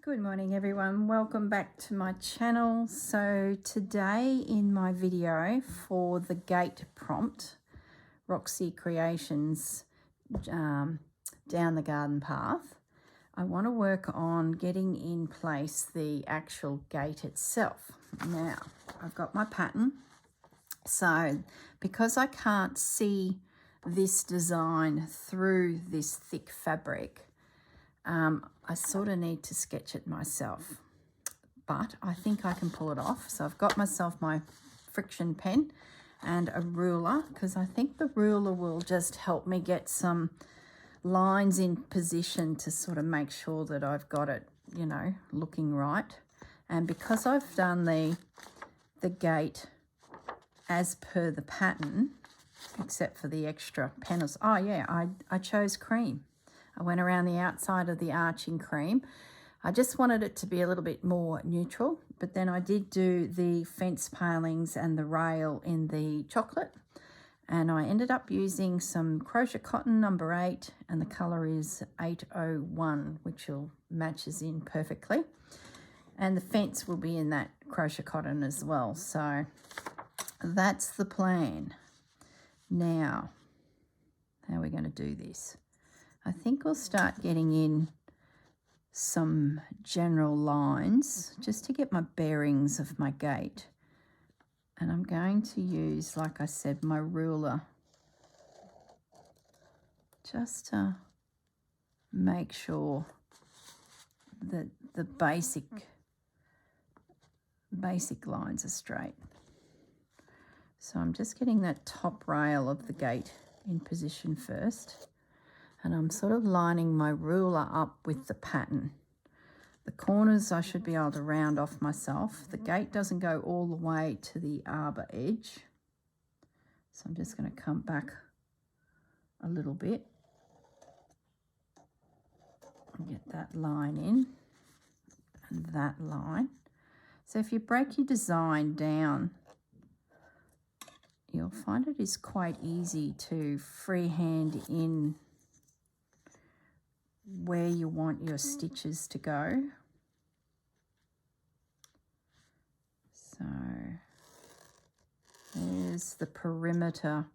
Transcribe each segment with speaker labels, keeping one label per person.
Speaker 1: Good morning everyone, welcome back to my channel. So today in my video for the gate prompt, Roxy Creations down the garden path, I want to work on getting in place the actual gate itself. Now I've got my pattern, so because I can't see this design through this thick fabric, I sort of need to sketch it myself, but I think I can pull it off. So I've got myself my friction pen and a ruler, because I think the ruler will just help me get some lines in position to sort of make sure that I've got it, you know, looking right. And because I've done the gate as per the pattern, except for the extra panels. Oh yeah, I chose cream. I went around the outside of the arch in cream. I just wanted it to be a little bit more neutral, but then I did do the fence palings and the rail in the chocolate, and I ended up using some crochet cotton number 8, and the colour is 801, which matches in perfectly. And the fence will be in that crochet cotton as well. So that's the plan. Now, how are we going to do this? I think we'll start getting in some general lines just to get my bearings of my gate. And I'm going to use, like I said, my ruler just to make sure that the basic lines are straight. So I'm just getting that top rail of the gate in position first. And I'm sort of lining my ruler up with the pattern. The corners I should be able to round off myself. The gate doesn't go all the way to the arbor edge. So I'm just going to come back a little bit and get that line in and that line. So if you break your design down, you'll find it is quite easy to freehand in where you want your stitches to go. So there's the perimeter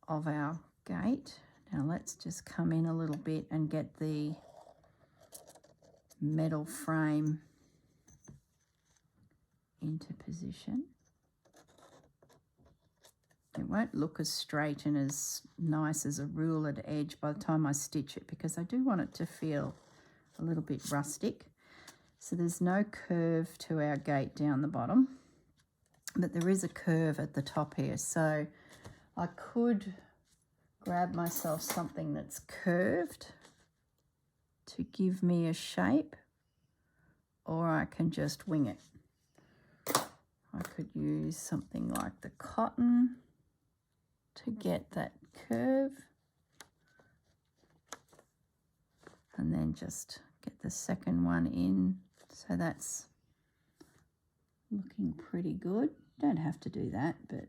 Speaker 1: of our gate. Now let's just come in a little bit and get the metal frame into position. It won't look as straight and as nice as a rulered edge by the time I stitch it, because I do want it to feel a little bit rustic. So there's no curve to our gate down the bottom, but there is a curve at the top here. So I could grab myself something that's curved to give me a shape, or I can just wing it. I could use something like the cotton to get that curve, and then just get the second one in. So that's looking pretty good. Don't have to do that, but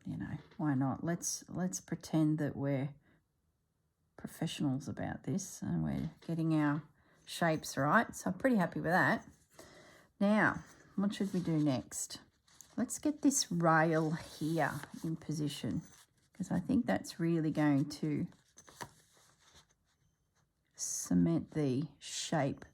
Speaker 1: you know, why not? Let's pretend that we're professionals about this and we're getting our shapes right. So I'm pretty happy with that. Now, what should we do next? Let's get this rail here in position, because I think that's really going to cement the shape.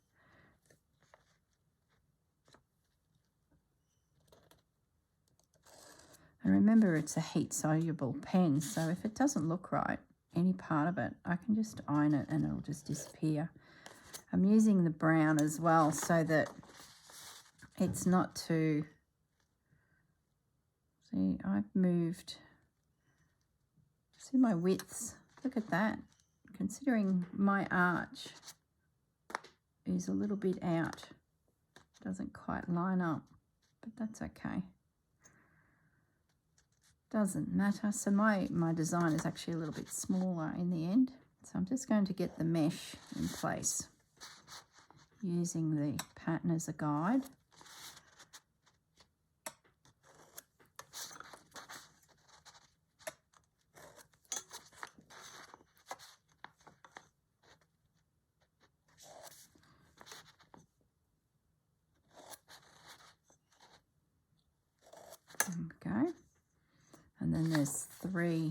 Speaker 1: And remember, it's a heat-soluble pen, so if it doesn't look right, any part of it, I can just iron it and it'll just disappear. I'm using the brown as well so that it's not too... See, I've moved... See my widths? Look at that. Considering my arch is a little bit out, doesn't quite line up, but that's okay. Doesn't matter. So my design is actually a little bit smaller in the end. So I'm just going to get the mesh in place using the pattern as a guide. and there's three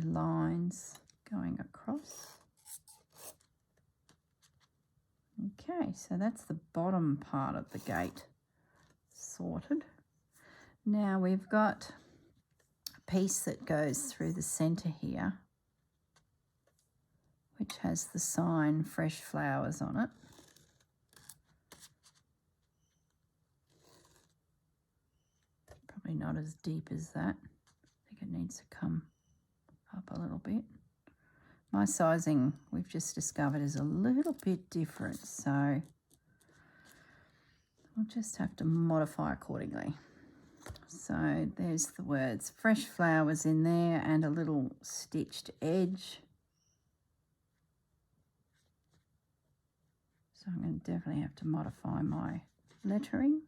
Speaker 1: lines going across. Okay, so that's the bottom part of the gate sorted. Now we've got a piece that goes through the centre here, which has the sign Fresh Flowers on it. Probably not as deep as that. I think it needs to come up a little bit. My sizing, we've just discovered, is a little bit different, so we'll just have to modify accordingly. So there's the words Fresh Flowers in there and a little stitched edge. So I'm going to definitely have to modify my lettering.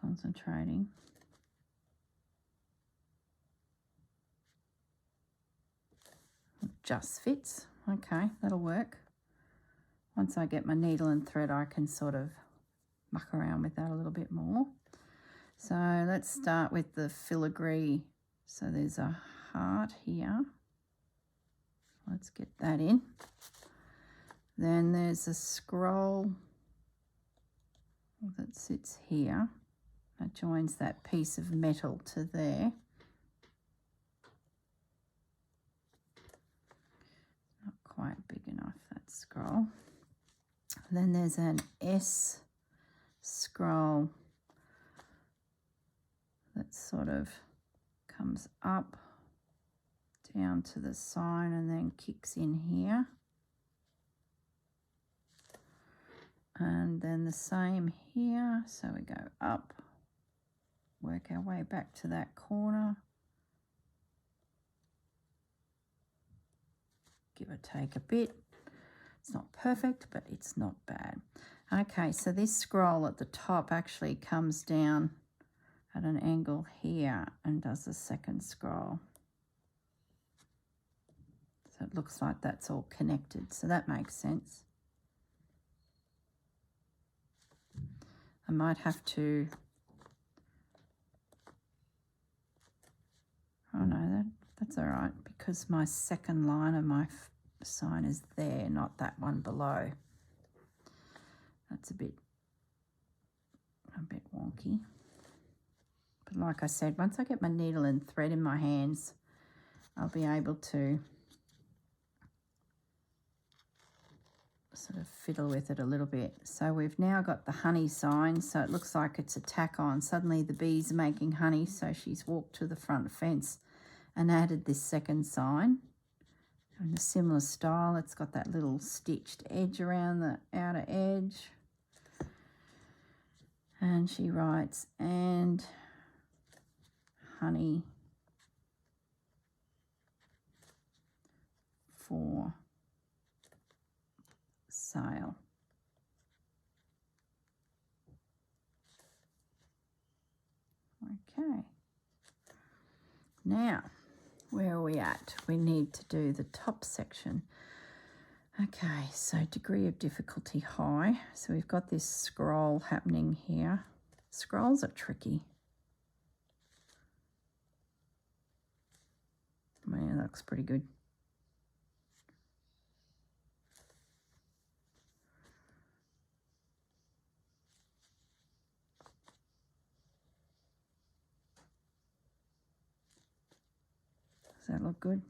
Speaker 1: Concentrating. Just fits. Okay, that'll work. Once I get my needle and thread, I can sort of muck around with that a little bit more. So let's start with the filigree. So there's a heart here. Let's get that in. Then there's a scroll that sits here. That joins that piece of metal to there. Not quite big enough, that scroll. Then there's an S scroll that sort of comes up down to the sign and then kicks in here. And then the same here. So we go up, work our way back to that corner. Give or take a bit. It's not perfect, but it's not bad. Okay, so this scroll at the top actually comes down at an angle here and does the second scroll. So it looks like that's all connected, so that makes sense. I might have to, oh no, that's all right, because my second line of my sign is there, not that one below. That's a bit wonky. But like I said, once I get my needle and thread in my hands, I'll be able to sort of fiddle with it a little bit. So we've now got the honey sign, so it looks like it's a tack on. Suddenly the bees are making honey, so she's walked to the front fence and added this second sign. In a similar style, it's got that little stitched edge around the outer edge. And she writes, and honey for sale. Okay. Now, where are we at? We need to do the top section. Okay, so degree of difficulty high. So we've got this scroll happening here. Scrolls are tricky. Man, that looks pretty good. Does that look good?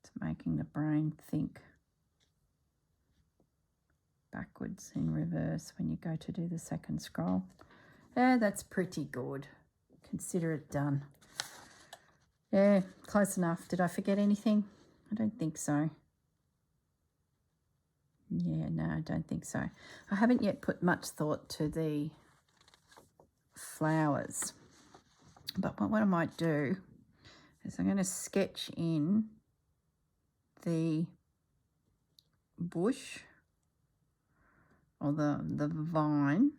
Speaker 1: It's making the brain think backwards in reverse when you go to do the second scroll. Yeah, that's pretty good. Consider it done. Yeah, close enough. Did I forget anything? I don't think so. Yeah, no, I don't think so. I haven't yet put much thought to the flowers. But what I might do is I'm going to sketch in the bush or the vine.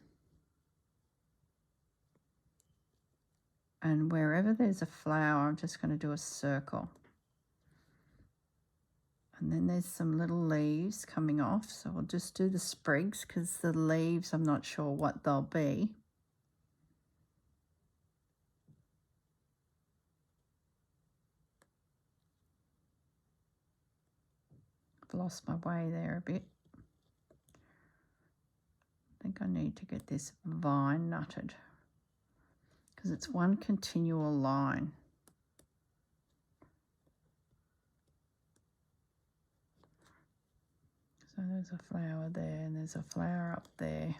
Speaker 1: And wherever there's a flower, I'm just going to do a circle. And then there's some little leaves coming off. So I'll just do the sprigs because the leaves, I'm not sure what they'll be. I've lost my way there a bit. I think I need to get this vine nutted because it's one continual line. So there's a flower there and there's a flower up there.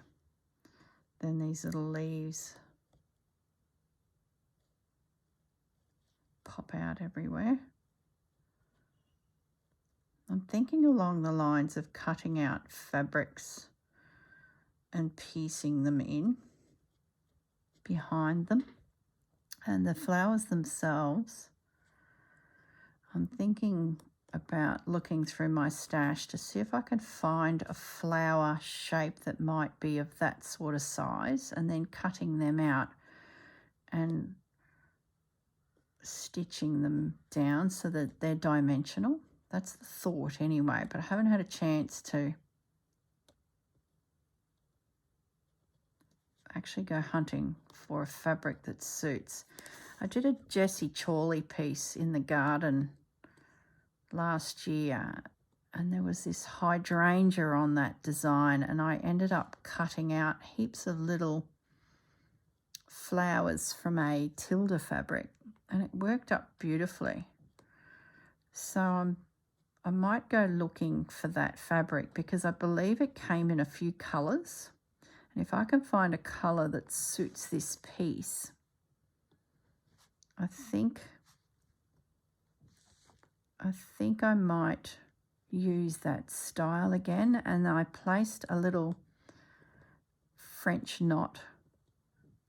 Speaker 1: Then these little leaves pop out everywhere. I'm thinking along the lines of cutting out fabrics and piecing them in behind them. And the flowers themselves, I'm thinking about looking through my stash to see if I can find a flower shape that might be of that sort of size, and then cutting them out and stitching them down so that they're dimensional. That's the thought anyway, but I haven't had a chance to actually go hunting for a fabric that suits. I did a Jessie Chorley piece in the garden last year, and there was this hydrangea on that design, and I ended up cutting out heaps of little flowers from a Tilda fabric, and it worked up beautifully. So I might go looking for that fabric because I believe it came in a few colours, and if I can find a colour that suits this piece, I think I might use that style again. And I placed a little French knot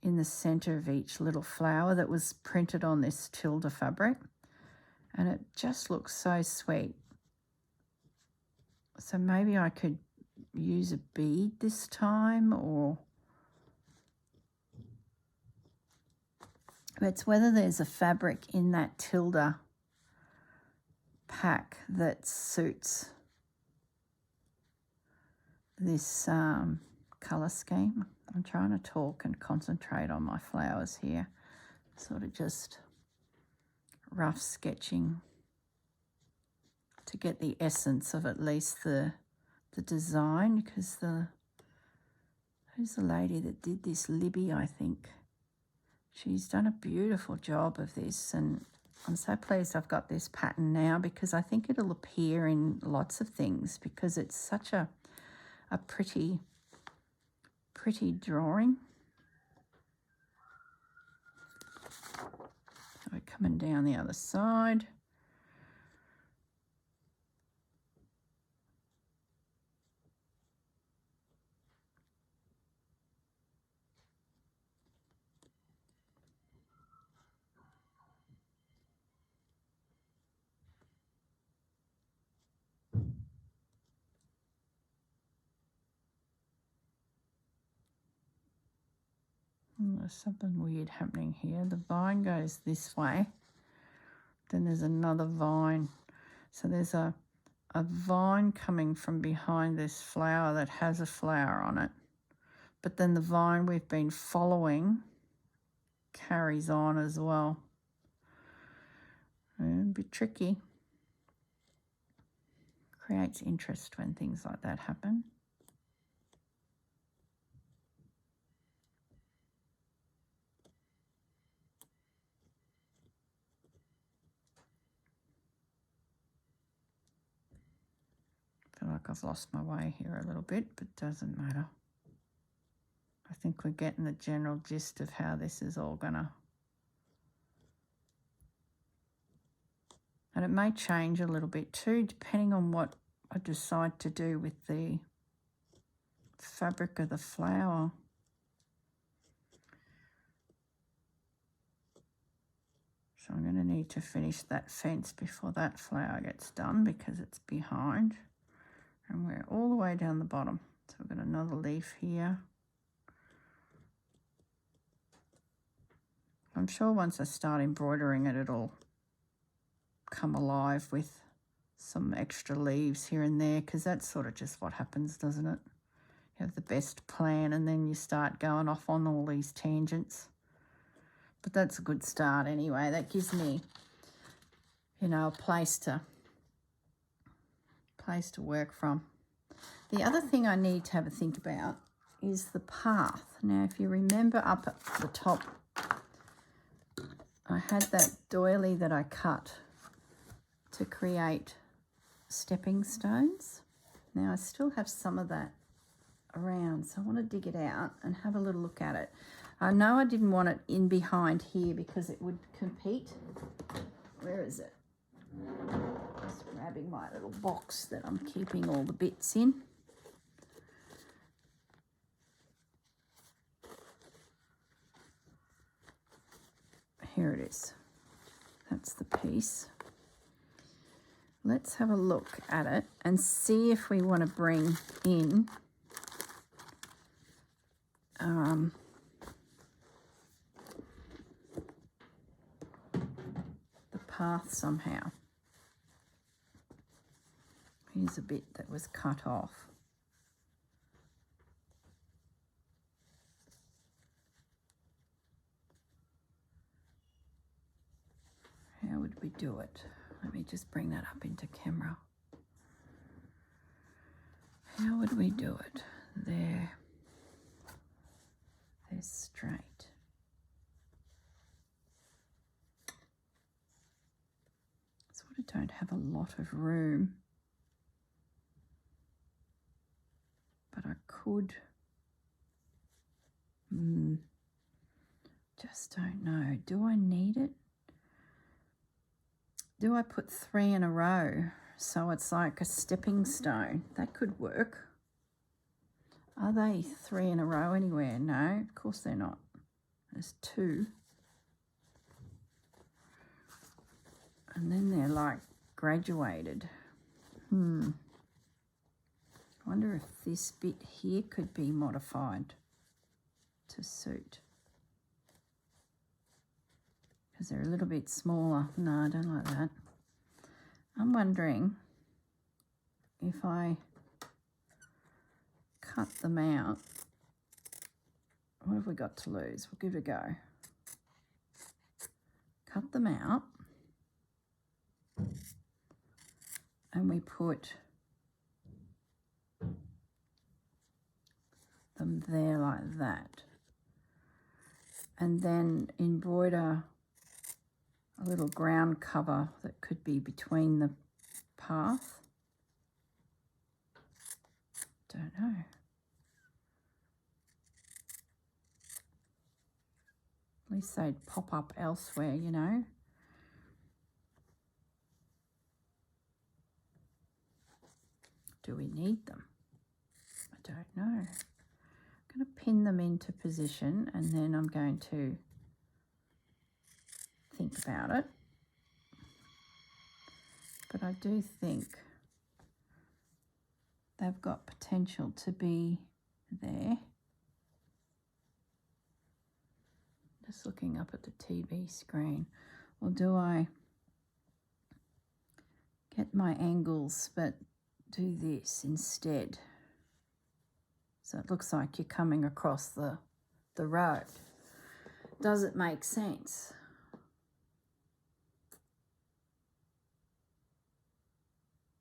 Speaker 1: in the center of each little flower that was printed on this Tilda fabric, and it just looks so sweet. So maybe I could use a bead this time, or it's whether there's a fabric in that Tilda pack that suits this colour scheme. I'm trying to talk and concentrate on my flowers here, sort of just rough sketching to get the essence of at least the design, because who's the lady that did this? Libby, I think. She's done a beautiful job of this, and I'm so pleased I've got this pattern now because I think it'll appear in lots of things because it's such a pretty drawing. So we're coming down the other side. There's something weird happening here. The vine goes this way. Then there's another vine. So there's a vine coming from behind this flower that has a flower on it. But then the vine we've been following carries on as well. A bit tricky. Creates interest when things like that happen. I feel like I've lost my way here a little bit, but doesn't matter. I think we're getting the general gist of how this is all gonna. And it may change a little bit too, depending on what I decide to do with the fabric of the flower. So I'm going to need to finish that fence before that flower gets done because it's behind. And we're all the way down the bottom. So we've got another leaf here. I'm sure once I start embroidering it, it'll come alive with some extra leaves here and there, because that's sort of just what happens, doesn't it? You have the best plan and then you start going off on all these tangents. But that's a good start anyway. That gives me, you know, a place to work from. The other thing I need to have a think about is the path. Now, if you remember up at the top, I had that doily that I cut to create stepping stones. Now, I still have some of that around, so I want to dig it out and have a little look at it. I know I didn't want it in behind here because it would compete. Where is it? Just grabbing my little box that I'm keeping all the bits in. Here it is. That's the piece. Let's have a look at it and see if we want to bring in the path somehow. Here's a bit that was cut off. How would we do it? Let me just bring that up into camera. How would we do it? There. They're straight. Sort of don't have a lot of room. But I could. Just don't know. Do I need it? Do I put 3 in a row so it's like a stepping stone? That could work. Are they 3 in a row anywhere? No, of course they're not. There's 2. And then they're like graduated. I wonder if this bit here could be modified to suit. Because they're a little bit smaller. No, I don't like that. I'm wondering if I cut them out. What have we got to lose? We'll give it a go. Cut them out. And we put them there like that. And then embroider a little ground cover that could be between the path. Don't know. At least they'd pop up elsewhere, you know. Do we need them? I don't know. I'm going to pin them into position and then I'm going to think about it. But I do think they've got potential to be there. Just looking up at the TV screen. Or do I get my angles but do this instead? So it looks like you're coming across the road. Does it make sense?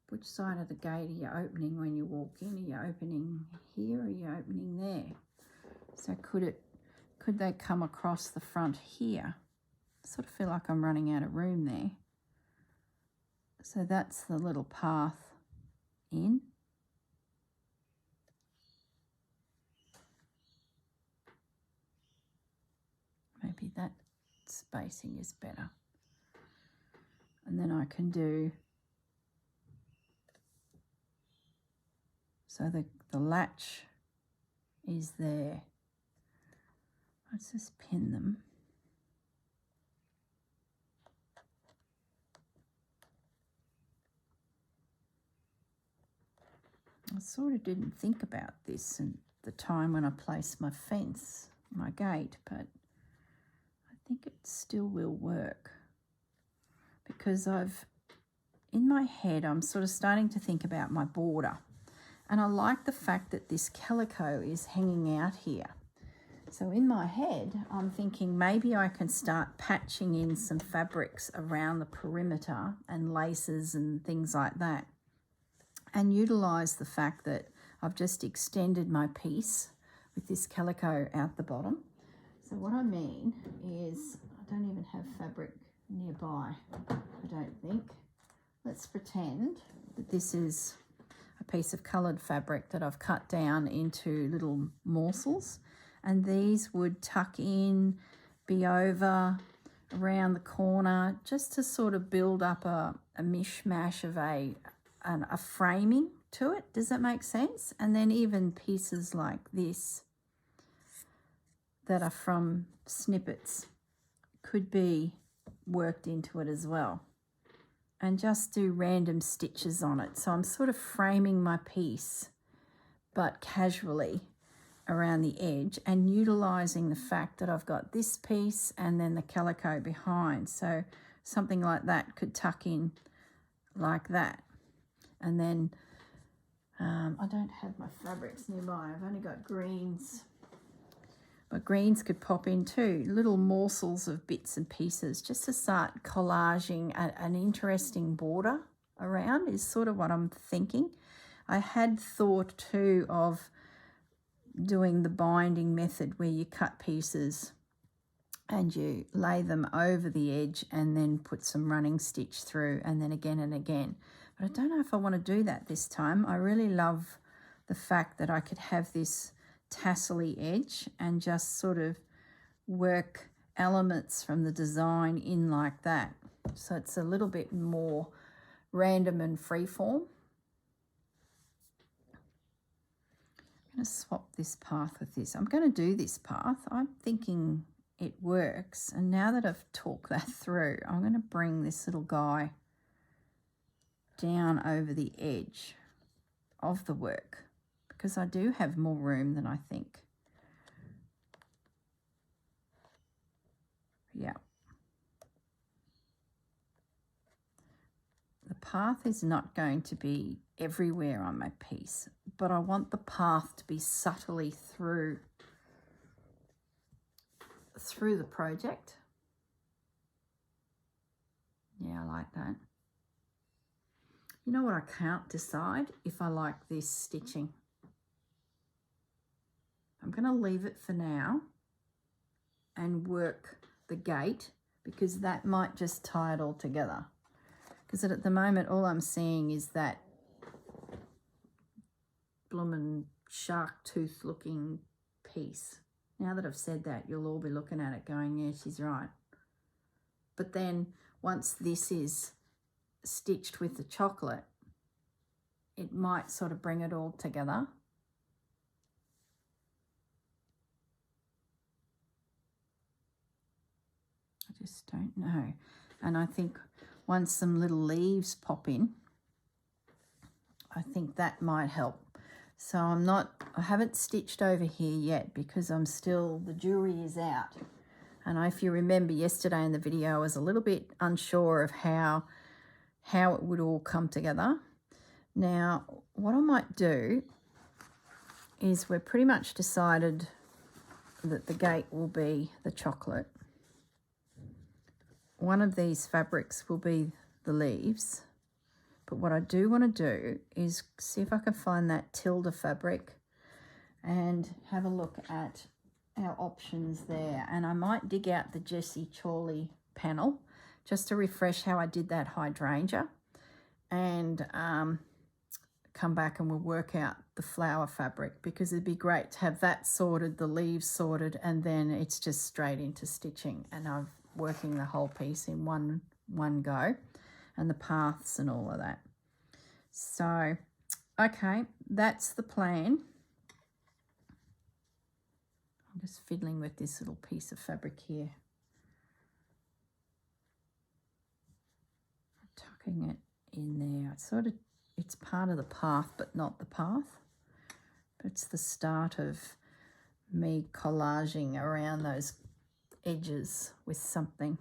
Speaker 1: Which side of the gate are you opening when you walk in? Are you opening here or are you opening there? So could they come across the front here? I sort of feel like I'm running out of room there. So that's the little path in. Maybe that spacing is better. And then I can do, so the latch is there. Let's just pin them. I sort of didn't think about this at the time when I placed my fence, my gate, but I think it still will work because in my head, I'm sort of starting to think about my border. And I like the fact that this calico is hanging out here. So in my head, I'm thinking maybe I can start patching in some fabrics around the perimeter and laces and things like that, and utilize the fact that I've just extended my piece with this calico out the bottom. So what I mean is, I don't even have fabric nearby, I don't think. Let's pretend that this is a piece of coloured fabric that I've cut down into little morsels, and these would tuck in, be over, around the corner, just to sort of build up a mishmash of a framing to it. Does that make sense? And then even pieces like this that are from snippets could be worked into it as well, and just do random stitches on it. So I'm sort of framing my piece, but casually around the edge, and utilizing the fact that I've got this piece and then the calico behind. So something like that could tuck in like that. And then I don't have my fabrics nearby. I've only got greens. But greens could pop in too, little morsels of bits and pieces, just to start collaging an interesting border around is sort of what I'm thinking. I had thought too of doing the binding method where you cut pieces and you lay them over the edge and then put some running stitch through, and then again and again. But I don't know if I want to do that this time. I really love the fact that I could have this tassel-y edge and just sort of work elements from the design in like that. So it's a little bit more random and freeform. I'm going to swap this path with this. I'm going to do this path. I'm thinking it works. And now that I've talked that through, I'm going to bring this little guy down over the edge of the work, because I do have more room than I think. Yeah. The path is not going to be everywhere on my piece, but I want the path to be subtly through the project. Yeah, I like that. You know what, I can't decide if I like this stitching. I'm going to leave it for now and work the gate, because that might just tie it all together. Because at the moment, all I'm seeing is that bloomin' shark tooth looking piece. Now that I've said that, you'll all be looking at it going, yeah, she's right. But then once this is stitched with the chocolate, it might sort of bring it all together. I just don't know. And I think once some little leaves pop in, I think that might help. So I haven't stitched over here yet because the jury is out. And if you remember yesterday in the video, I was a little bit unsure of how it would all come together. Now, what I might do is, we're pretty much decided that the gate will be the chocolate. One of these fabrics will be the leaves. But what I do want to do is see if I can find that Tilda fabric and have a look at our options there. And I might dig out the Jessie Chorley panel just to refresh how I did that hydrangea, and come back and we'll work out the flower fabric, because it'd be great to have that sorted, the leaves sorted, and then it's just straight into stitching, and I'm working the whole piece in one go, and the paths and all of that. So, okay, that's the plan. I'm just fiddling with this little piece of fabric here. Tucking it in there. It sort of it's part of the path, but not the path. But it's the start of me collaging around those edges with something.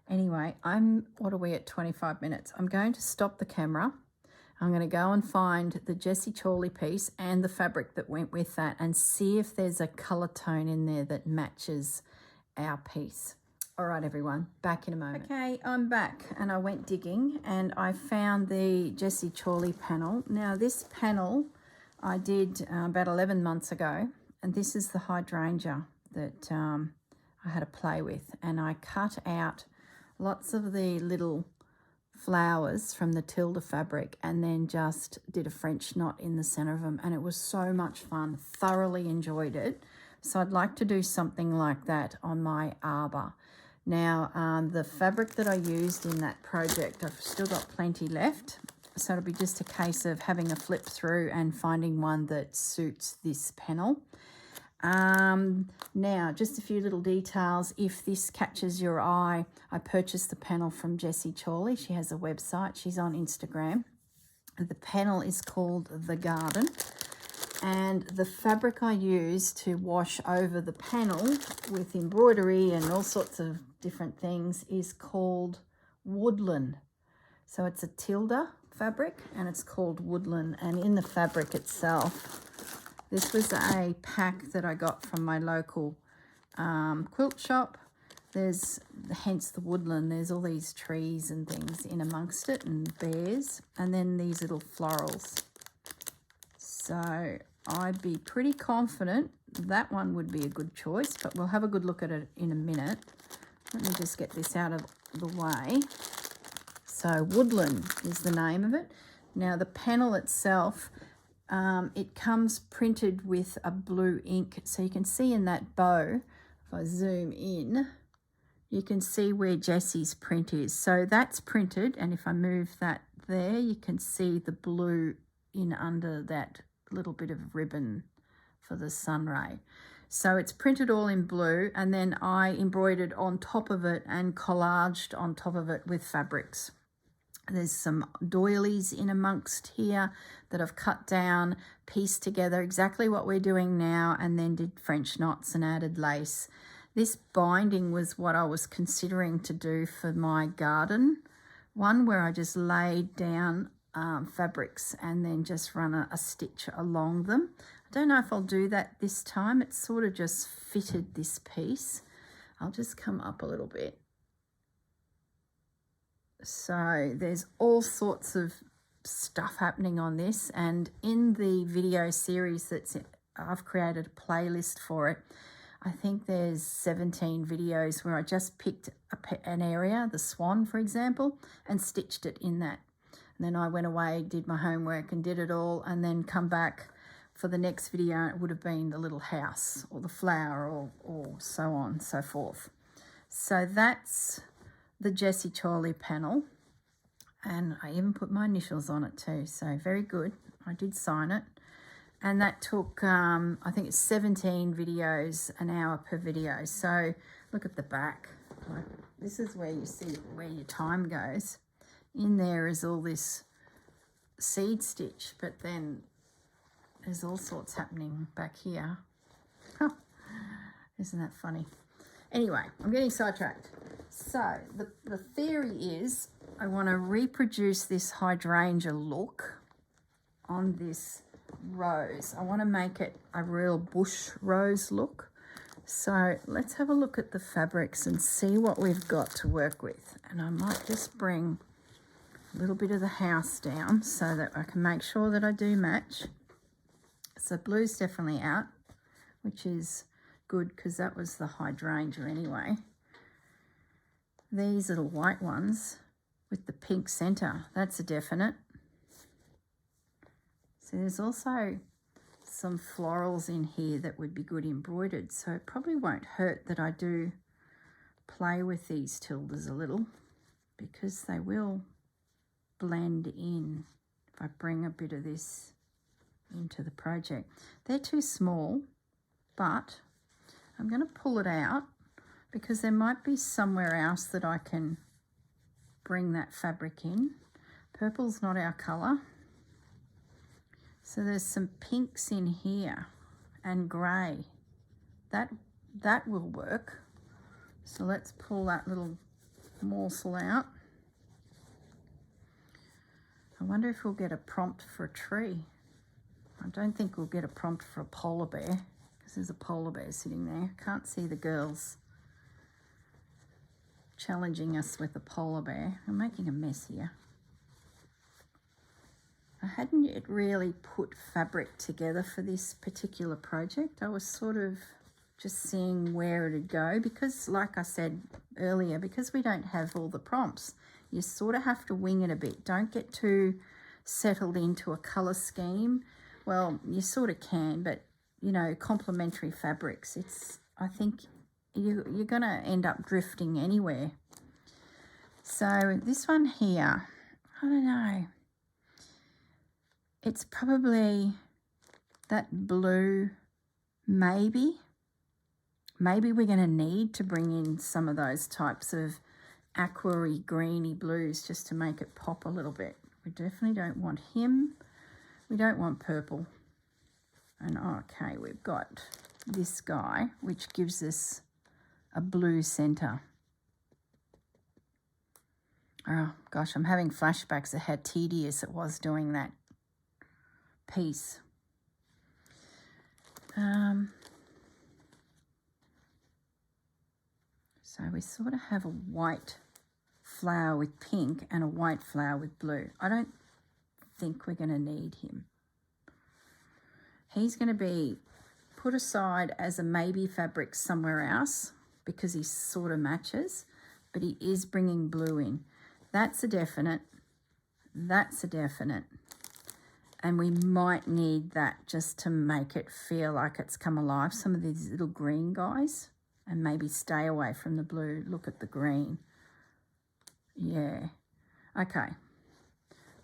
Speaker 1: Anyway, what are we at, 25 minutes? I'm going to stop the camera. I'm going to go and find the Jessie Chorley piece and the fabric that went with that and see if there's a colour tone in there that matches our piece. All right, everyone, back in a moment. Okay, I'm back and I went digging and I found the Jessie Chorley panel. Now, this panel I did about 11 months ago, and this is the hydrangea that I had to play with, and I cut out lots of the little flowers from the Tilda fabric and then just did a French knot in the center of them, and it was so much fun. Thoroughly enjoyed it. So I'd like to do something like that on my arbor. Now, the fabric that I used in that project, I've still got plenty left, so it'll be just a case of having a flip through and finding one that suits this panel. Now, just a few little details. If this catches your eye, I purchased the panel from Jessie Chorley. She has a website. She's on Instagram. The panel is called The Garden. And the fabric I use to wash over the panel with embroidery and all sorts of different things is called Woodland. So it's a Tilda fabric and it's called Woodland. And in the fabric itself, this was a pack that I got from my local quilt shop. There's, hence the woodland, there's all these trees and things in amongst it and bears, and then these little florals. So I'd be pretty confident that one would be a good choice, but we'll have a good look at it in a minute. Let me just get this out of the way. So Woodland is the name of it. Now the panel itself, it comes printed with a blue ink. So you can see in that bow, if I zoom in, you can see where Jessie's print is. So that's printed, and if I move that there, you can see the blue in under that little bit of ribbon for the sun ray. So it's printed all in blue, and then I embroidered on top of it and collaged on top of it with fabrics. There's some doilies in amongst here that I've cut down, pieced together exactly what we're doing now, and then did French knots and added lace. This binding was what I was considering to do for my garden one, where I just laid down fabrics and then just run a stitch along them. I don't know if I'll do that this time. It's sort of just fitted this piece. I'll just come up a little bit. So there's all sorts of stuff happening on this, and in the video series I've created a playlist for it. I think there's 17 videos where I just picked an area, the swan for example, and stitched it in that. And then I went away, did my homework and did it all, and then come back for the next video. It would have been the little house or the flower or so on and so forth. So that's the Jessie Chorley panel, and I even put my initials on it too, so very good. I did sign it, and that took I think it's 17 videos, an hour per video. So look at the back. This is where you see where your time goes. In there is all this seed stitch, but then there's all sorts happening back here. Isn't that funny? Anyway, I'm getting sidetracked. So the theory is I want to reproduce this hydrangea look on this rose. I want to make it a real bush rose look. So let's have a look at the fabrics and see what we've got to work with. And I might just bring a little bit of the house down so that I can make sure that I do match. So blue's definitely out, which is good because that was the hydrangea anyway. These little white ones with the pink center, that's a definite. So there's also some florals in here that would be good embroidered, so it probably won't hurt that I do play with these tildes a little, because they will blend in if I bring a bit of this into the project. They're too small, but I'm going to pull it out because there might be somewhere else that I can bring that fabric in. Purple's not our colour, So there's some pinks in here and grey. That will work. So let's pull that little morsel out. I wonder if we'll get a prompt for a tree. I don't think we'll get a prompt for a polar bear because there's a polar bear sitting there. Can't see the girls challenging us with a polar bear. I'm making a mess here. I hadn't yet really put fabric together for this particular project. I was sort of just seeing where it'd go because, like I said earlier, because we don't have all the prompts, you sort of have to wing it a bit. Don't get too settled into a colour scheme. Well, you sort of can, but, you know, complementary fabrics, I think you're going to end up drifting anywhere. So this one here, I don't know. It's probably that blue, maybe. Maybe we're going to need to bring in some of those types of aqua-y, greeny blues just to make it pop a little bit. We definitely don't want him. We don't want purple. And okay, we've got this guy, which gives us a blue centre. Oh gosh, I'm having flashbacks of how tedious it was doing that piece. So we sort of have a white flower with pink and a white flower with blue. I don't think we're going to need him. He's going to be put aside as a maybe fabric somewhere else because he sort of matches, but he is bringing blue in. That's a definite. That's a definite. And we might need that just to make it feel like it's come alive. Some of these little green guys, and maybe stay away from the blue. Look at the green. Yeah. Okay.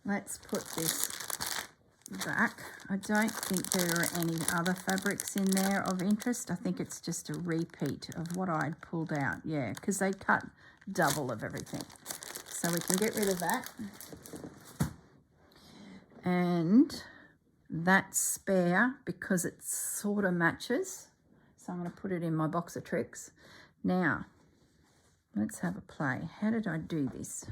Speaker 1: Let's put this back. I don't think there are any other fabrics in there of interest. I think it's just a repeat of what I'd pulled out. Yeah, because they cut double of everything. So we can get rid of that. And that's spare because it sort of matches. So I'm going to put it in my box of tricks. Now, let's have a play. How did I do this?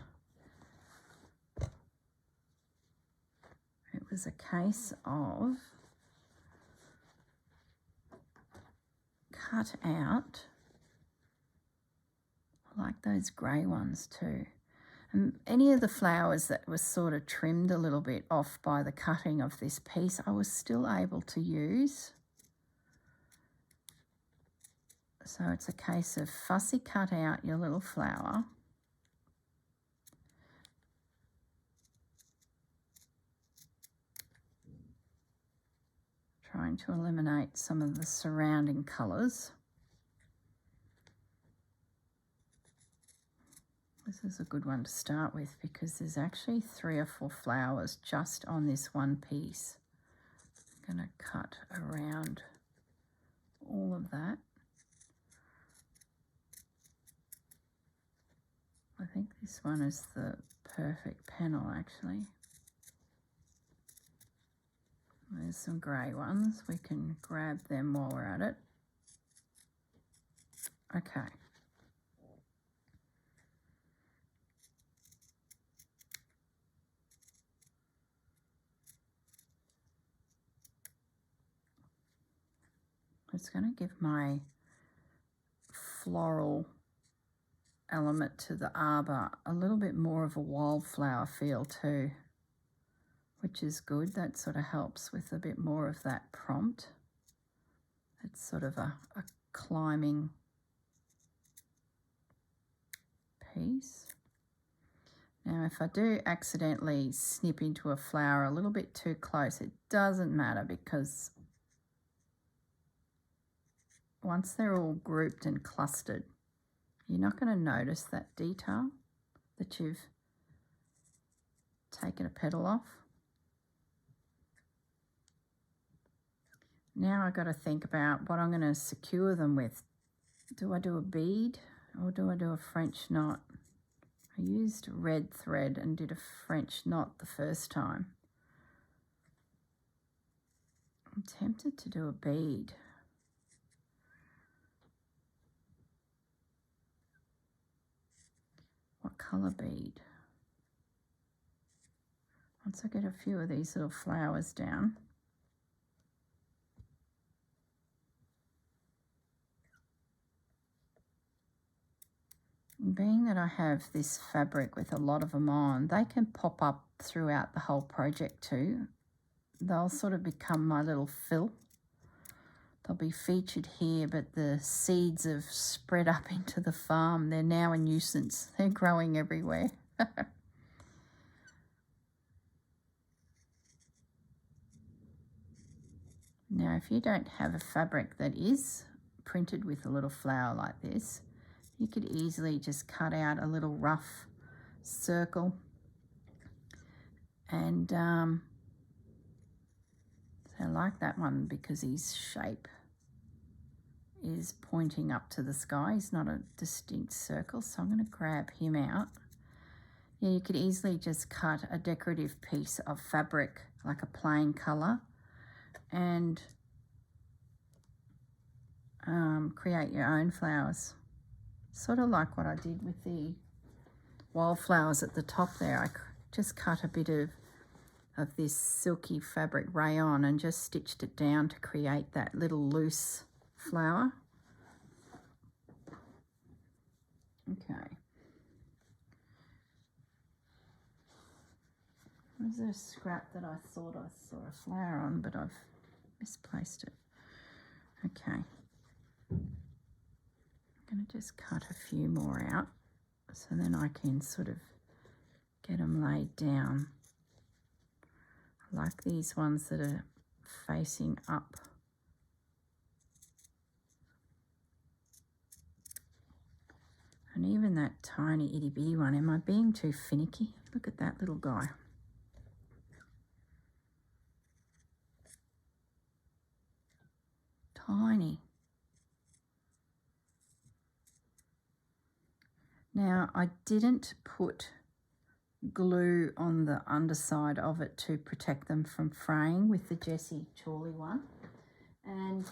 Speaker 1: It was a case of cut out. I like those grey ones too. And any of the flowers that was sort of trimmed a little bit off by the cutting of this piece, I was still able to use. So it's a case of fussy cut out your little flower. Trying to eliminate some of the surrounding colours. This is a good one to start with because there's actually 3 or 4 flowers just on this one piece. I'm going to cut around all of that. I think this one is the perfect panel actually. There's some grey ones. We can grab them while we're at it. Okay. It's going to give my floral element to the arbor a little bit more of a wildflower feel too, which is good. That sort of helps with a bit more of that prompt. It's sort of a climbing piece. Now, if I do accidentally snip into a flower a little bit too close, it doesn't matter because once they're all grouped and clustered, you're not going to notice that detail that you've taken a petal off. Now I've got to think about what I'm going to secure them with. Do I do a bead or do I do a French knot? I used red thread and did a French knot the first time. I'm tempted to do a bead. What colour bead? Once I get a few of these little flowers down. And being that I have this fabric with a lot of them on, they can pop up throughout the whole project too. They'll sort of become my little fill. They'll be featured here, but the seeds have spread up into the farm. They're now a nuisance. They're growing everywhere. Now, if you don't have a fabric that is printed with a little flower like this, you could easily just cut out a little rough circle and so I like that one because his shape is pointing up to the sky. He's not a distinct circle, so I'm going to grab him out. Yeah, you could easily just cut a decorative piece of fabric, like a plain colour, and create your own flowers. Sort of like what I did with the wildflowers at the top there. I just cut a bit of this silky fabric rayon and just stitched it down to create that little loose flower. Okay. Was there a scrap that I thought I saw a flower on, but I've misplaced it? Okay. I'm going to just cut a few more out so then I can sort of get them laid down. I like these ones that are facing up. And even that tiny itty bitty one, am I being too finicky? Look at that little guy. Tiny. Now, I didn't put glue on the underside of it to protect them from fraying with the Jessie Chorley one, and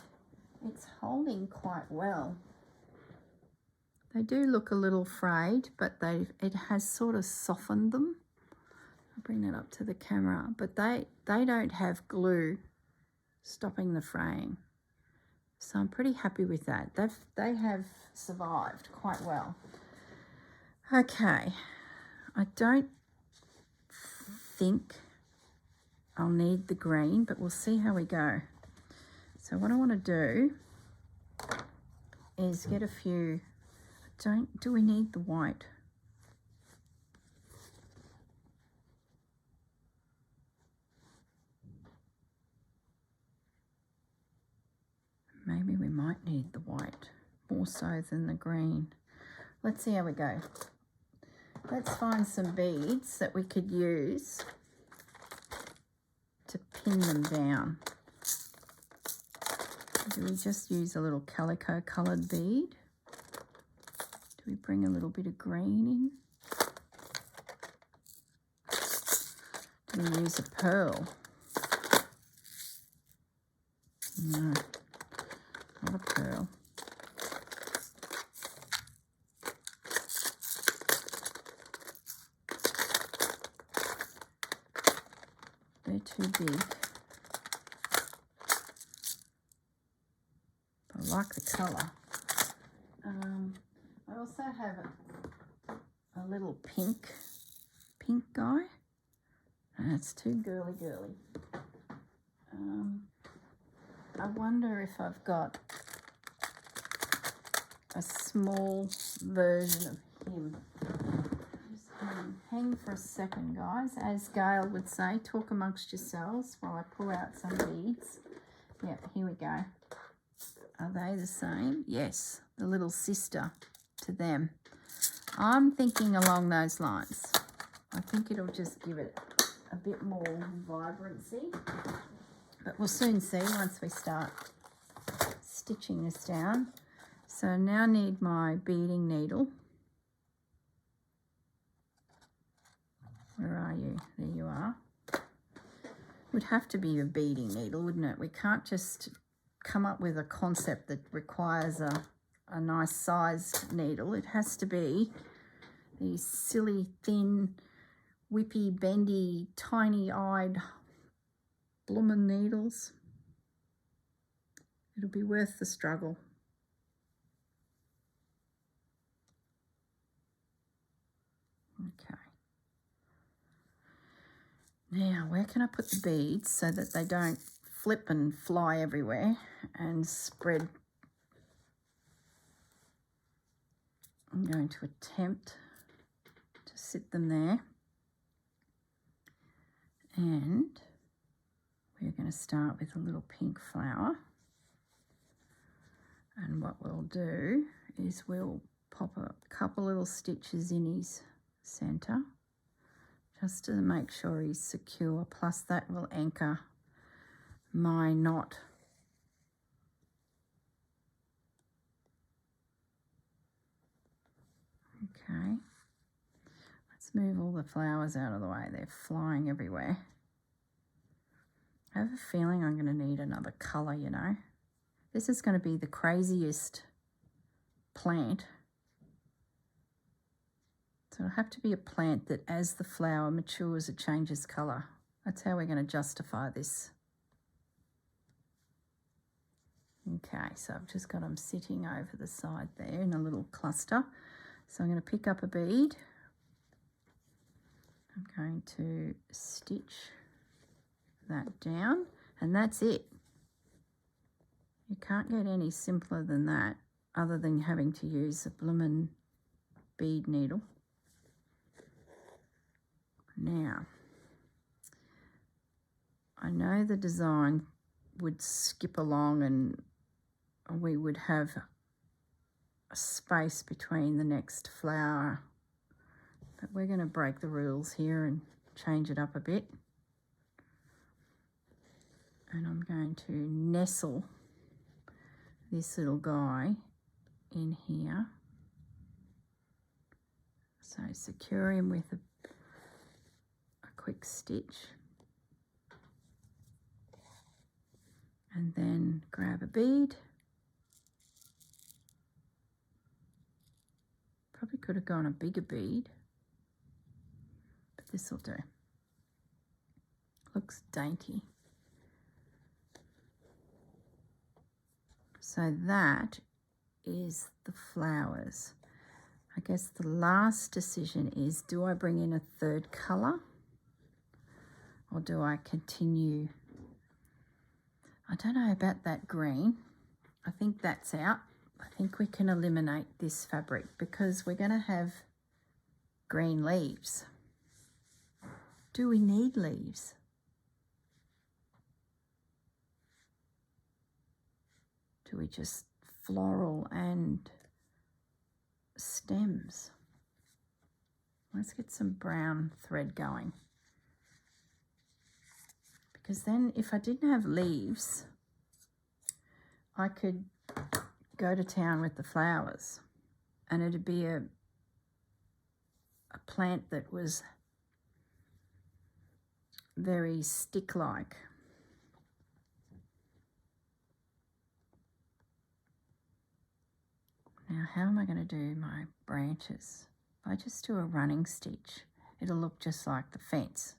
Speaker 1: it's holding quite well. They do look a little frayed, but it has sort of softened them. I'll bring that up to the camera, but they don't have glue stopping the fraying, so I'm pretty happy with that. They have survived quite well. Okay, I don't think I'll need the green, but we'll see how we go. So what I want to do is get a few. Do we need the white? Maybe we might need the white more so than the green. Let's see how we go. Let's find some beads that we could use to pin them down. Do we just use a little calico coloured bead? Do we bring a little bit of green in? Do we use a pearl? No, not a pearl. They're too big. But I like the colour. I also have a little pink guy. And it's too girly. I wonder if I've got a small version of him. Just hang for a second, guys. As Gail would say, talk amongst yourselves while I pull out some beads. Yep, here we go. Are they the same? Yes, the little sister to them. I'm thinking along those lines. I think it'll just give it a bit more vibrancy. But we'll soon see once we start stitching this down. So I now need my beading needle. Where are you? There you are. would have to be a beading needle, wouldn't it? We can't just come up with a concept that requires a nice sized needle. It has to be these silly, thin, whippy, bendy, tiny-eyed bloomin' needles. It'll be worth the struggle. Okay. Now, where can I put the beads so that they don't flip and fly everywhere and spread? I'm going to attempt to sit them there. And we're going to start with a little pink flower. And what we'll do is we'll pop a couple little stitches in his centre just to make sure he's secure, plus that will anchor my knot. Okay, let's move all the flowers out of the way. They're flying everywhere. I have a feeling I'm going to need another colour, you know. This is going to be the craziest plant. So it'll have to be a plant that as the flower matures, it changes colour. That's how we're going to justify this. Okay, so I've just got them sitting over the side there in a little cluster. So I'm going to pick up a bead. I'm going to stitch that down, and that's it. You can't get any simpler than that, other than having to use a bloomin' bead needle. Now, I know the design would skip along and we would have a space between the next flower, but we're going to break the rules here and change it up a bit. And I'm going to nestle this little guy in here. So secure him with a quick stitch. And then grab a bead. Probably could have gone a bigger bead, but this will do. Looks dainty. So that is the flowers. I guess the last decision is, do I bring in a third colour or do I continue? I don't know about that green. I think that's out. I think we can eliminate this fabric because we're going to have green leaves. Do we need leaves? Do we just floral and stems? Let's get some brown thread going. Because then if I didn't have leaves, I could go to town with the flowers and it'd be a plant that was very stick-like. Now, how am I going to do my branches? If I just do a running stitch, it'll look just like the fence.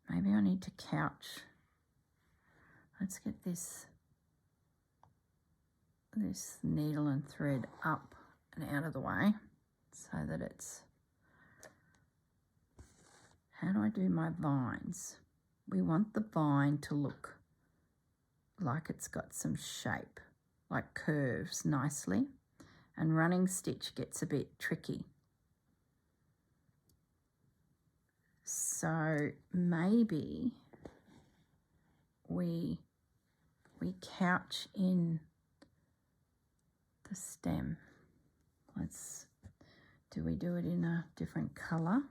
Speaker 1: Maybe I need to couch. Let's get this needle and thread up and out of the way so that it's... How do I do my vines? We want the vine to look like it's got some shape, like curves nicely, and running stitch gets a bit tricky. So maybe we couch in the stem. Do we do it in a different colour?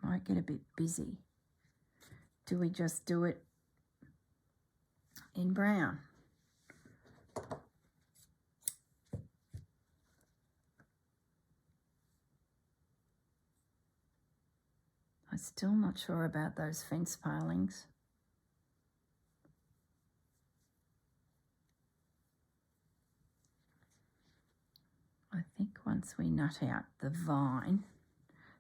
Speaker 1: Might get a bit busy. Do we just do it in brown? Still not sure about those fence palings. I think once we nut out the vine.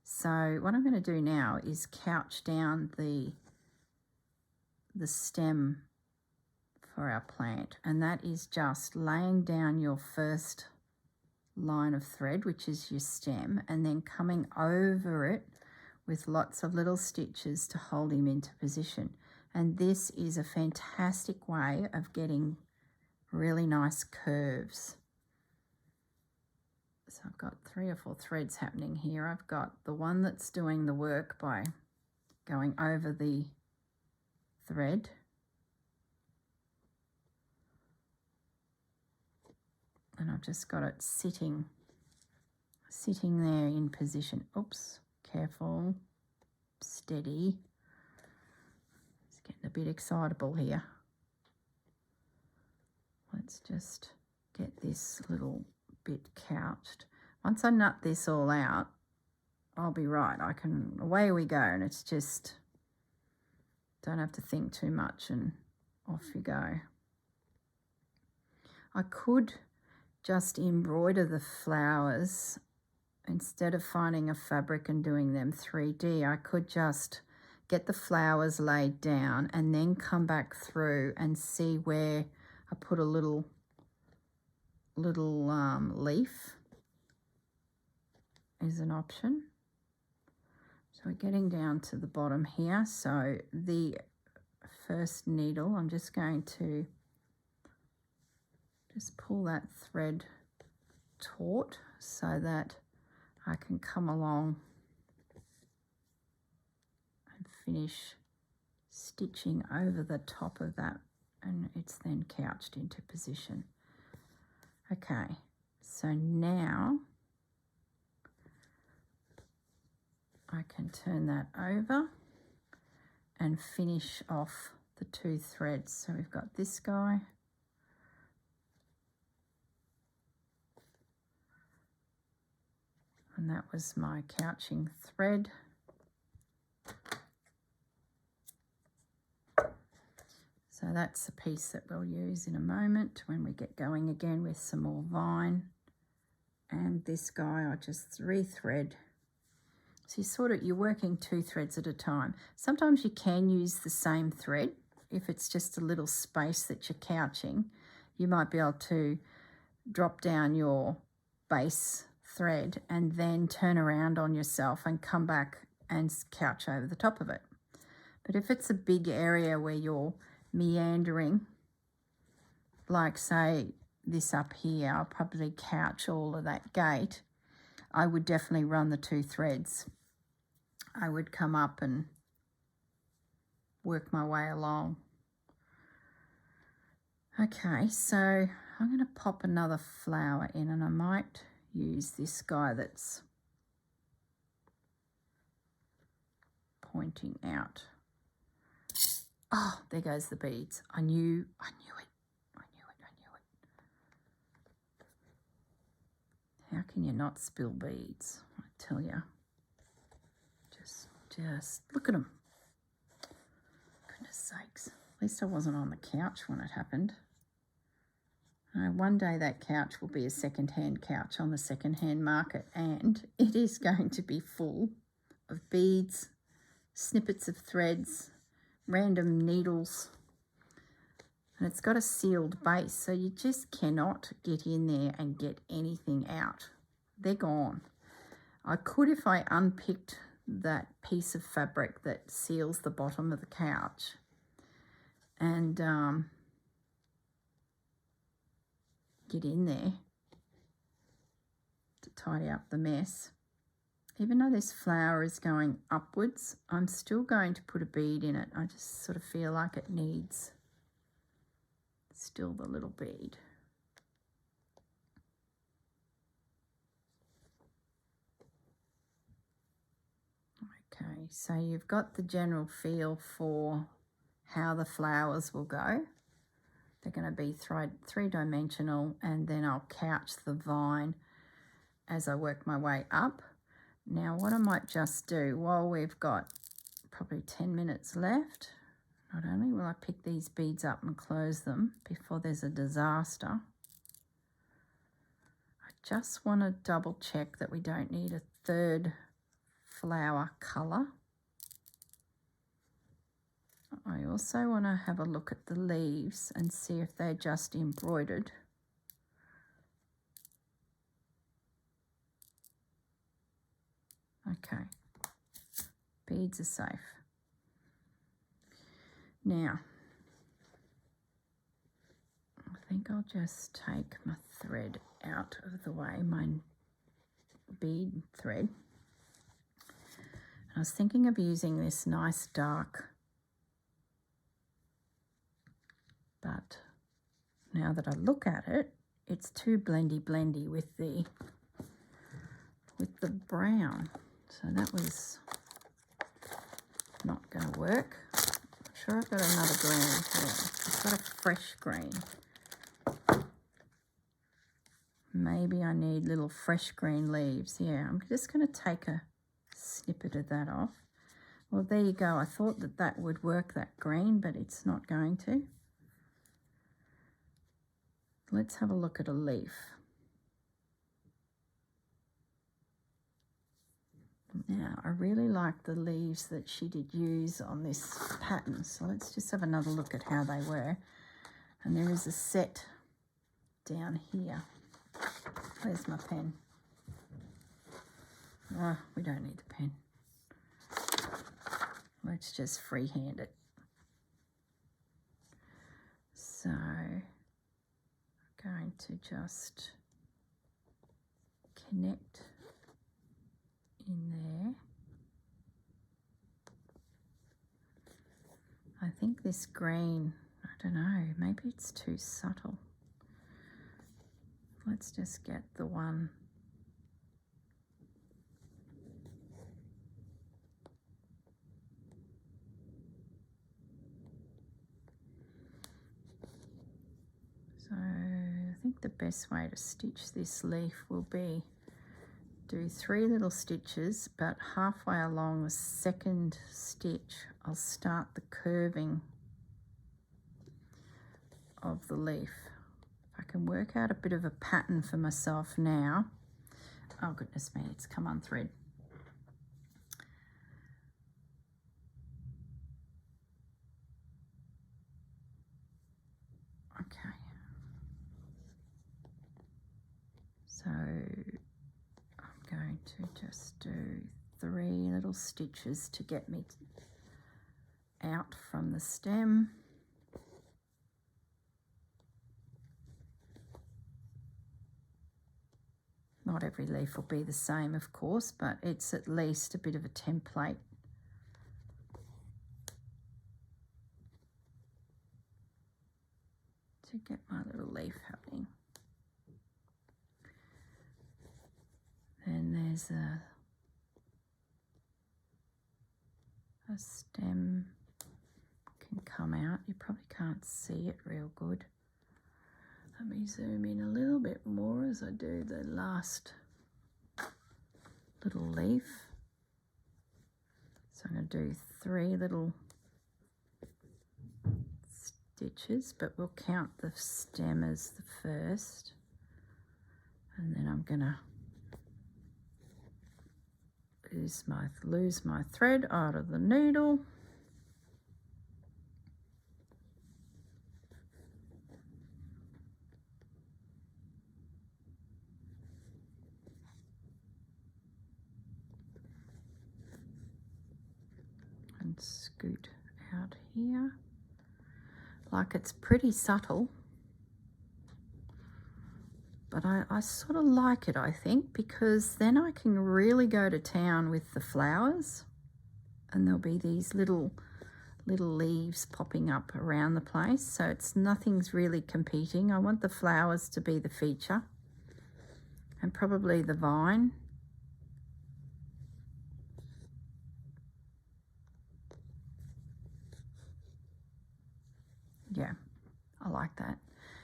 Speaker 1: So what I'm going to do now is couch down the stem for our plant, and that is just laying down your first line of thread, which is your stem, and then coming over it with lots of little stitches to hold him into position. And this is a fantastic way of getting really nice curves. So I've got 3 or 4 threads happening here. I've got the one that's doing the work by going over the thread. And I've just got it sitting there in position. Oops, careful, steady. It's getting a bit excitable here. Let's just get this little bit couched. Once I nut this all out, I'll be right. Away we go, and it's just, don't have to think too much and off you go. I could just embroider the flowers instead of finding a fabric and doing them 3D. I could just get the flowers laid down and then come back through and see where I put a little leaf is an option. So we're getting down to the bottom here. So the first needle, I'm just going to just pull that thread taut so that I can come along and finish stitching over the top of that, and it's then couched into position. Okay, so now I can turn that over and finish off the 2 threads. So we've got this guy, and that was my couching thread. So that's the piece that we'll use in a moment when we get going again with some more vine. And this guy, I just rethread. So you're working 2 threads at a time. Sometimes you can use the same thread. If it's just a little space that you're couching, you might be able to drop down your base thread and then turn around on yourself and come back and couch over the top of it. But if it's a big area where you're meandering, like say this up here, I'll probably couch all of that gate. I would definitely run the 2 threads. I would come up and work my way along. Okay, so I'm going to pop another flower in, and I might use this guy that's pointing out. Oh, there goes the beads. I knew it. How can you not spill beads? I tell you. Just look at them. Goodness sakes. At least I wasn't on the couch when it happened. One day that couch will be a second-hand couch on the second-hand market, and it is going to be full of beads, snippets of threads, random needles, and it's got a sealed base, so you just cannot get in there and get anything out. They're gone. I could, if I unpicked that piece of fabric that seals the bottom of the couch and get in there to tidy up the mess. Even though this flower is going upwards, I'm still going to put a bead in it. I just sort of feel like it needs still the little bead. Okay, so you've got the general feel for how the flowers will go. They're going to be three-dimensional, and then I'll couch the vine as I work my way up. Now what I might just do while we've got probably 10 minutes left. Not only will I pick these beads up and close them before there's a disaster, I just want to double check that we don't need a third flower colour. I also want to have a look at the leaves and see if they're just embroidered. Okay, beads are safe. Now, I think I'll just take my thread out of the way, my bead thread. I was thinking of using this nice dark, but now that I look at it, it's too blendy with the brown. So that was not going to work. I'm sure I've got another green here. I've got a fresh green. Maybe I need little fresh green leaves. Yeah, I'm just going to take a snippet of that off. Well, there you go. I thought that that would work, that green, but it's not going to. Let's have a look at a leaf. Now, I really like the leaves that she did use on this pattern. So let's just have another look at how they were. And there is a set down here. Where's my pen? Oh, we don't need the pen. Let's just freehand it. So I'm going to just connect in there. I think this green, I don't know, maybe it's too subtle. Let's just get the one. So I think the best way to stitch this leaf will be do 3 little stitches, but halfway along the second stitch I'll start the curving of the leaf. If I can work out a bit of a pattern for myself now. Oh goodness me, it's come unthread. Okay, so I'm going to just do 3 little stitches to get me out from the stem. Not every leaf will be the same, of course, but it's at least a bit of a template. To get my little leaf happening. Then there's a stem can come out. You probably can't see it real good. Let me zoom in a little bit more as I do the last little leaf. So I'm going to do 3 little stitches, but we'll count the stem as the first. And then I'm going to lose my thread out of the needle. And scoot out here. Like, it's pretty subtle, but I sort of like it, I think, because then I can really go to town with the flowers, and there'll be these little leaves popping up around the place, so nothing's really competing. I want the flowers to be the feature, and probably the vine. Yeah, I like that.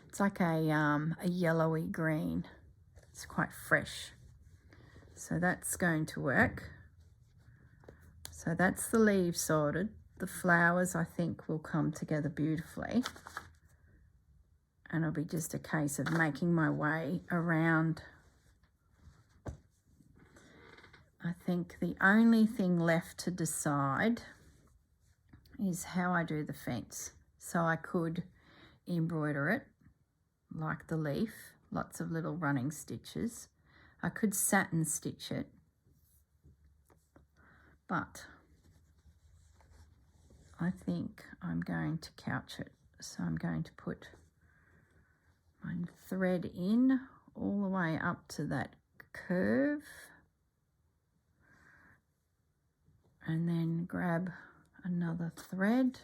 Speaker 1: It's like a yellowy green. It's quite fresh. So that's going to work. So that's the leaves sorted. The flowers I think will come together beautifully. And it'll be just a case of making my way around. I think the only thing left to decide is how I do the fence. So I could embroider it like the leaf, lots of little running stitches. I could satin stitch it, but I think I'm going to couch it. So I'm going to put my thread in all the way up to that curve and then grab another thread.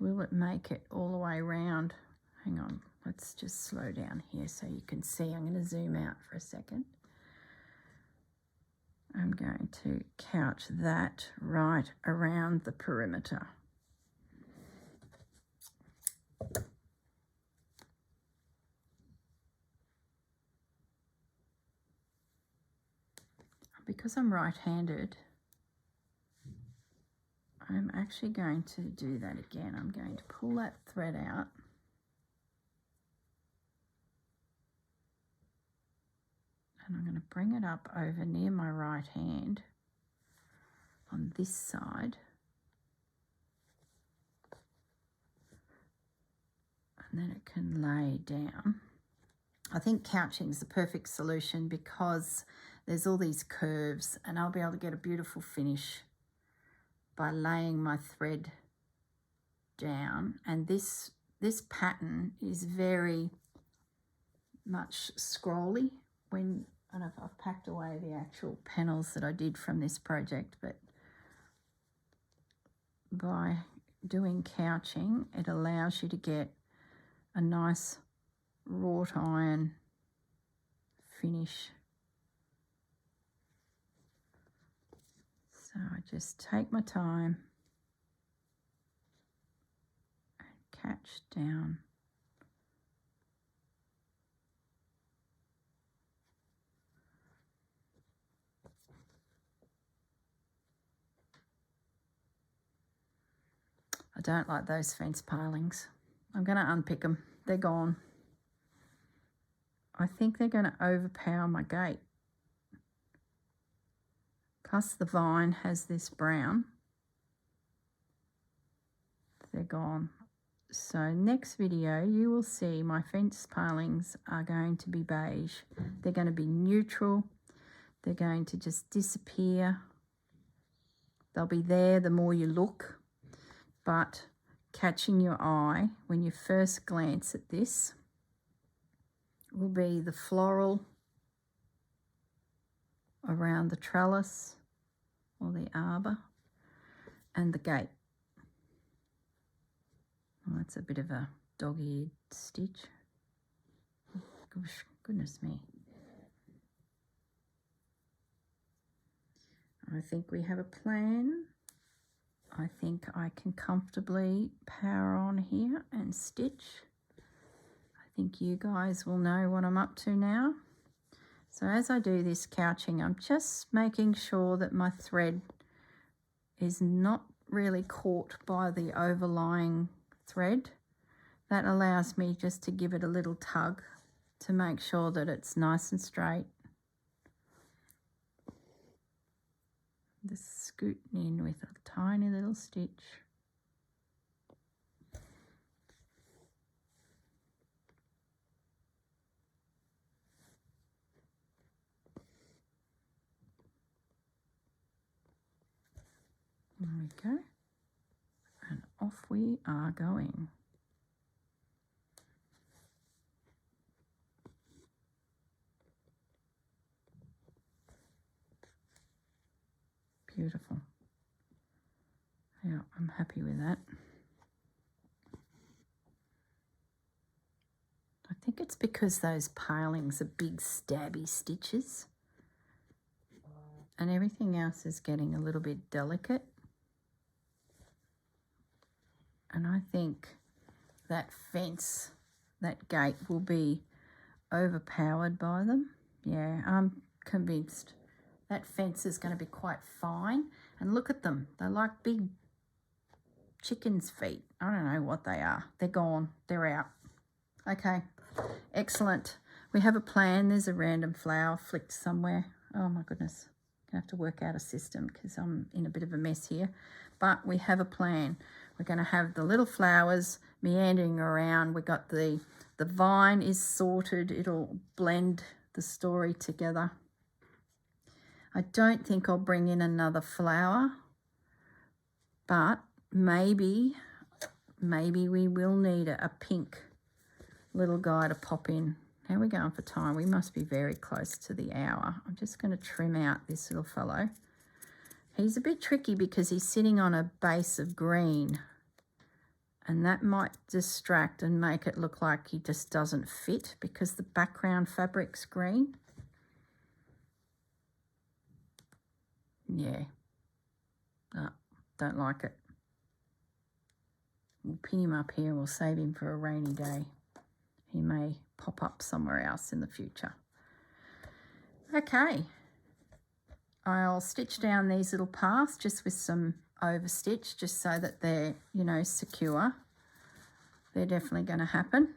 Speaker 1: Will it make it all the way around? Hang on, let's just slow down here so you can see. I'm going to zoom out for a second. I'm going to couch that right around the perimeter. Because I'm right-handed, I'm actually going to do that again. I'm going to pull that thread out. And I'm going to bring it up over near my right hand on this side. And then it can lay down. I think couching is the perfect solution because there's all these curves and I'll be able to get a beautiful finish by laying my thread down. And this pattern is very much scrolly when, and I've packed away the actual panels that I did from this project, but by doing couching, it allows you to get a nice wrought iron finish. So I just take my time and catch down. I don't like those fence palings. I'm going to unpick them. They're gone. I think they're going to overpower my gate. Plus the vine has this brown. They're gone. So next video you will see my fence palings are going to be beige. They're going to be neutral. They're going to just disappear. They'll be there the more you look, but catching your eye when you first glance at this will be the floral around the trellis or the arbor and the gate. Well, that's a bit of a dog-eared stitch. Gosh, goodness me. I think we have a plan. I think I can comfortably power on here and stitch. I think you guys will know what I'm up to now. So as I do this couching, I'm just making sure that my thread is not really caught by the overlying thread. That allows me just to give it a little tug to make sure that it's nice and straight. Just scooting in with a tiny little stitch. There we go. And off we are going. Beautiful. Yeah, I'm happy with that. I think it's because those palings are big stabby stitches and everything else is getting a little bit delicate. And I think that fence, that gate will be overpowered by them. Yeah, I'm convinced That fence is going to be quite fine. And look at them. They're like big chicken's feet. I don't know what they are. They're gone. They're out. Okay. Excellent. We have a plan. There's a random flower flicked somewhere. Oh my goodness. Gonna have to work out a system because I'm in a bit of a mess here. But we have a plan. We're going to have the little flowers meandering around. We got the vine is sorted. It'll blend the story together. I don't think I'll bring in another flower, but maybe we will need a pink little guy to pop in. How are we going for time? We must be very close to the hour. I'm just going to trim out this little fellow. He's a bit tricky because he's sitting on a base of green, and that might distract and make it look like he just doesn't fit because the background fabric's green. Yeah. No, don't like it. We'll pin him up here and we'll save him for a rainy day. He may pop up somewhere else in the future. Okay. I'll stitch down these little paths just with some overstitch just so that they're, you know, secure. They're definitely going to happen.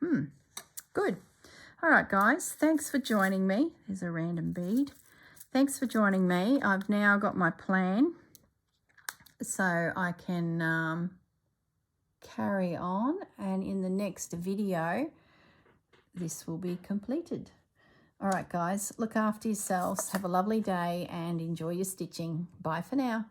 Speaker 1: Good. All right, guys. Thanks for joining me. There's a random bead. Thanks for joining me. I've now got my plan so I can carry on, and in the next video this will be completed. All right, guys, look after yourselves. Have a lovely day and enjoy your stitching. Bye for now.